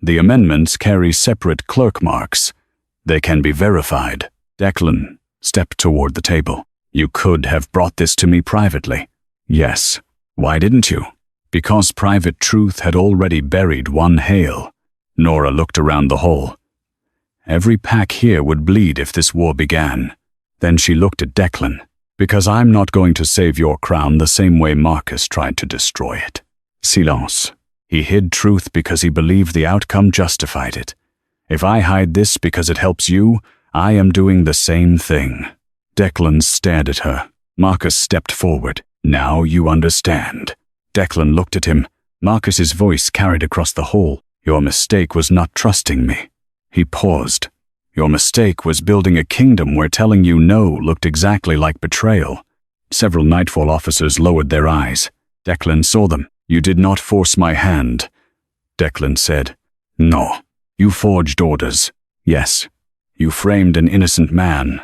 The amendments carry separate clerk marks. They can be verified. Declan stepped toward the table. You could have brought this to me privately. Yes. Why didn't you? Because private truth had already buried one Hale. Nora looked around the hall. Every pack here would bleed if this war began. Then she looked at Declan. Because I'm not going to save your crown the same way Marcus tried to destroy it. Silence. He hid truth because he believed the outcome justified it. If I hide this because it helps you, I am doing the same thing. Declan stared at her. Marcus stepped forward. Now you understand. Declan looked at him. Marcus's voice carried across the hall. Your mistake was not trusting me. He paused. Your mistake was building a kingdom where telling you no looked exactly like betrayal. Several Nightfall officers lowered their eyes. Declan saw them. You did not force my hand. Declan said. No. You forged orders. Yes. You framed an innocent man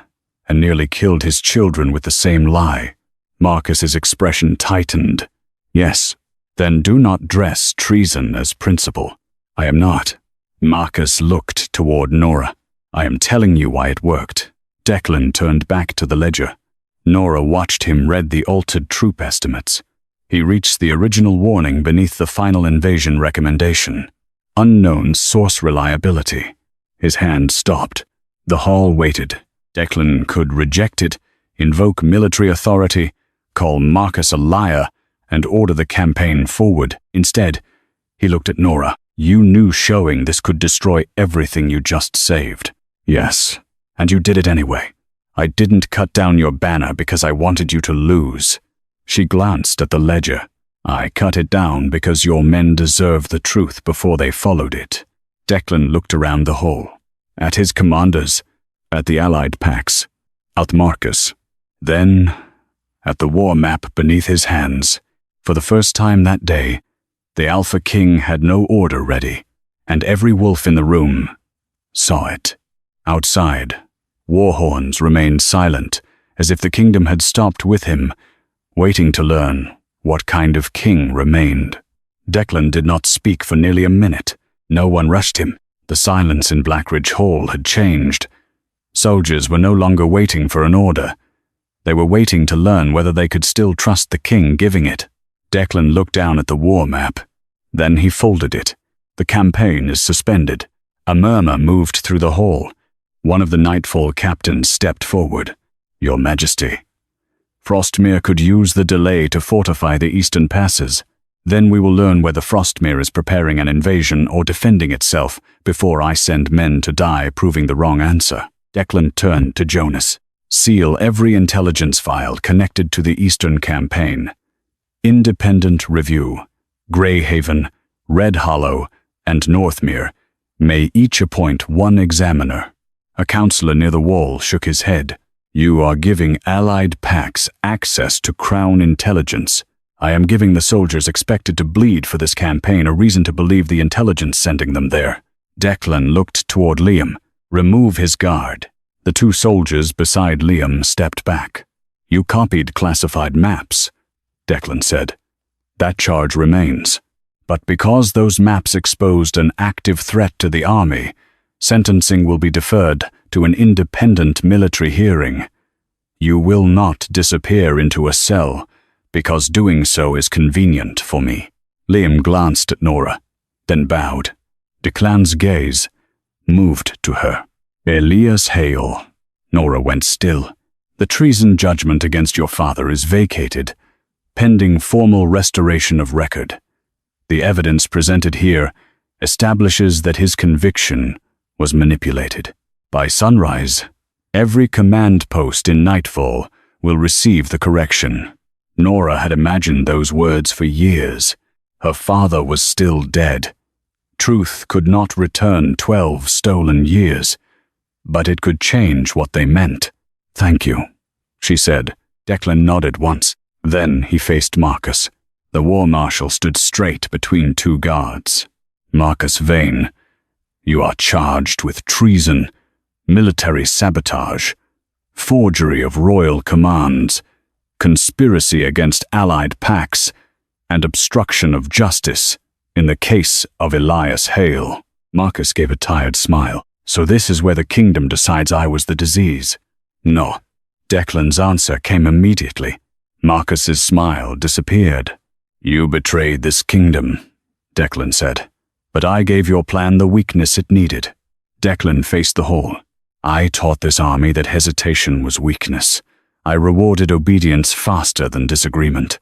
and nearly killed his children with the same lie. Marcus's expression tightened. Yes. Then do not dress treason as principle. I am not. Marcus looked toward Nora. I am telling you why it worked. Declan turned back to the ledger. Nora watched him read the altered troop estimates. He reached the original warning beneath the final invasion recommendation. Unknown source reliability. His hand stopped. The hall waited. Declan could reject it, invoke military authority, call Marcus a liar, and order the campaign forward. Instead, he looked at Nora. You knew showing this could destroy everything you just saved. Yes, and you did it anyway. I didn't cut down your banner because I wanted you to lose. She glanced at the ledger. I cut it down because your men deserved the truth before they followed it. Declan looked around the hall. At his commanders, at the allied packs, at Marcus. Then, at the war map beneath his hands. For the first time that day, the Alpha King had no order ready, and every wolf in the room saw it. Outside, war horns remained silent, as if the kingdom had stopped with him, waiting to learn what kind of king remained. Declan did not speak for nearly a minute. No one rushed him. The silence in Blackridge Hall had changed. Soldiers were no longer waiting for an order. They were waiting to learn whether they could still trust the king giving it. Declan looked down at the war map. Then he folded it. The campaign is suspended. A murmur moved through the hall. One of the Nightfall captains stepped forward. Your Majesty. Frostmere could use the delay to fortify the eastern passes. Then we will learn whether Frostmere is preparing an invasion or defending itself before I send men to die proving the wrong answer. Declan turned to Jonas. Seal every intelligence file connected to the eastern campaign. Independent review. Greyhaven, Red Hollow, and Northmere may each appoint one examiner. A counselor near the wall shook his head. You are giving allied packs access to Crown intelligence. I am giving the soldiers expected to bleed for this campaign a reason to believe the intelligence sending them there. Declan looked toward Liam. Remove his guard. The two soldiers beside Liam stepped back. You copied classified maps, Declan said. That charge remains. But because those maps exposed an active threat to the army, sentencing will be deferred to an independent military hearing. You will not disappear into a cell, because doing so is convenient for me. Liam glanced at Nora, then bowed. Declan's gaze moved to her. Elias Hale. Nora went still. The treason judgment against your father is vacated, pending formal restoration of record. The evidence presented here establishes that his conviction was manipulated. By sunrise, every command post in Nightfall will receive the correction. Nora had imagined those words for years. Her father was still dead. Truth could not return 12 stolen years, but it could change what they meant. Thank you, she said. Declan nodded once. Then he faced Marcus. The war marshal stood straight between two guards. Marcus Vane, you are charged with treason, military sabotage, forgery of royal commands, conspiracy against allied pacts, and obstruction of justice in the case of Elias Hale. Marcus gave a tired smile. So this is where the kingdom decides I was the disease? No. Declan's answer came immediately. Marcus's smile disappeared. You betrayed this kingdom, Declan said. But I gave your plan the weakness it needed. Declan faced the hall. I taught this army that hesitation was weakness. I rewarded obedience faster than disagreement.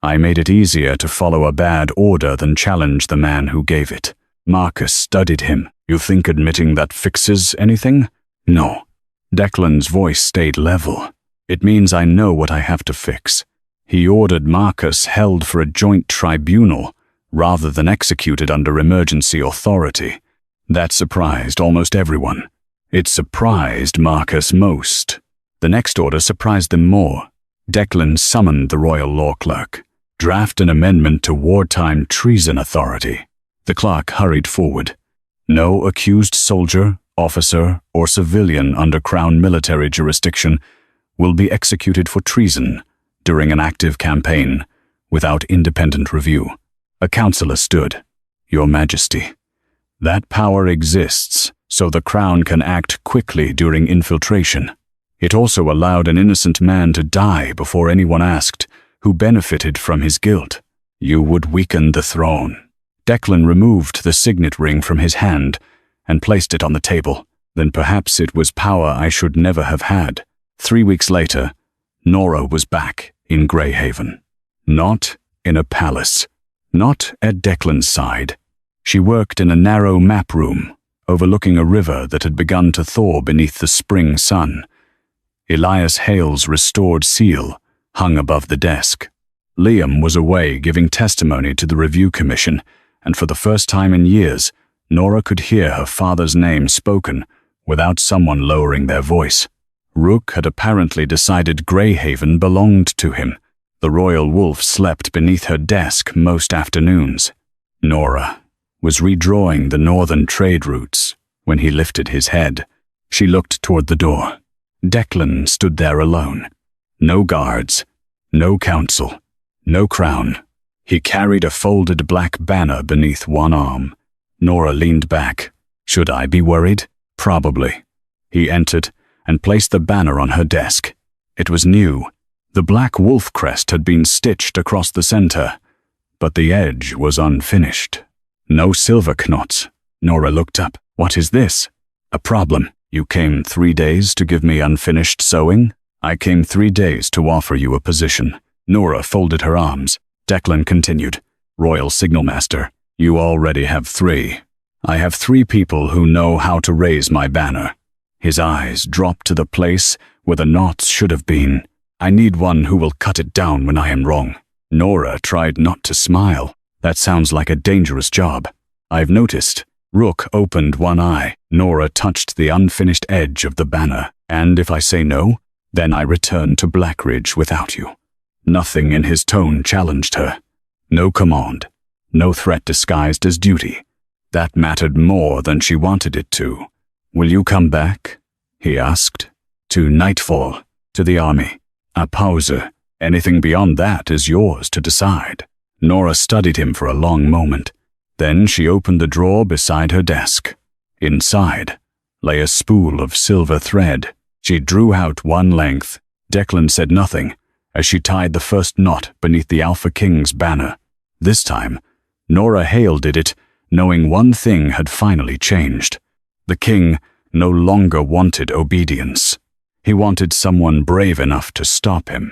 I made it easier to follow a bad order than challenge the man who gave it. Marcus studied him. You think admitting that fixes anything? No. Declan's voice stayed level. It means I know what I have to fix. He ordered Marcus held for a joint tribunal rather than executed under emergency authority. That surprised almost everyone. It surprised Marcus most. The next order surprised them more. Declan summoned the royal law clerk. Draft an amendment to wartime treason authority. The clerk hurried forward. No accused soldier, officer, or civilian under Crown military jurisdiction will be executed for treason during an active campaign without independent review. A counselor stood. Your Majesty, that power exists so the Crown can act quickly during infiltration. It also allowed an innocent man to die before anyone asked who benefited from his guilt. You would weaken the throne. Declan removed the signet ring from his hand and placed it on the table. Then perhaps it was power I should never have had. 3 weeks later, Nora was back in Greyhaven. Not in a palace. Not at Declan's side. She worked in a narrow map room, overlooking a river that had begun to thaw beneath the spring sun. Elias Hale's restored seal hung above the desk. Liam was away giving testimony to the review commission, and for the first time in years, Nora could hear her father's name spoken without someone lowering their voice. Rook had apparently decided Greyhaven belonged to him. The royal wolf slept beneath her desk most afternoons. Nora was redrawing the northern trade routes when he lifted his head. She looked toward the door. Declan stood there alone. No guards, no council, no crown. He carried a folded black banner beneath one arm. Nora leaned back. Should I be worried? Probably. He entered and placed the banner on her desk. It was new. The black wolf crest had been stitched across the center, but the edge was unfinished. No silver knots. Nora looked up. What is this? A problem. You came 3 days to give me unfinished sewing? I came 3 days to offer you a position. Nora folded her arms. Declan continued. Royal Signalmaster, you already have 3. I have 3 people who know how to raise my banner. His eyes dropped to the place where the knots should have been. I need one who will cut it down when I am wrong. Nora tried not to smile. That sounds like a dangerous job. I've noticed. Rook opened one eye. Nora touched the unfinished edge of the banner. And if I say no, Then I returned to Blackridge without you." Nothing in his tone challenged her. No command, no threat disguised as duty. That mattered more than she wanted it to. "Will you come back?" he asked. "To nightfall, to the army. A pause. Anything beyond that is yours to decide." Nora studied him for a long moment. Then she opened the drawer beside her desk. Inside lay a spool of silver thread. She drew out one length. Declan said nothing as she tied the first knot beneath the Alpha King's banner. This time, Nora Hale did it, knowing one thing had finally changed. The king no longer wanted obedience. He wanted someone brave enough to stop him.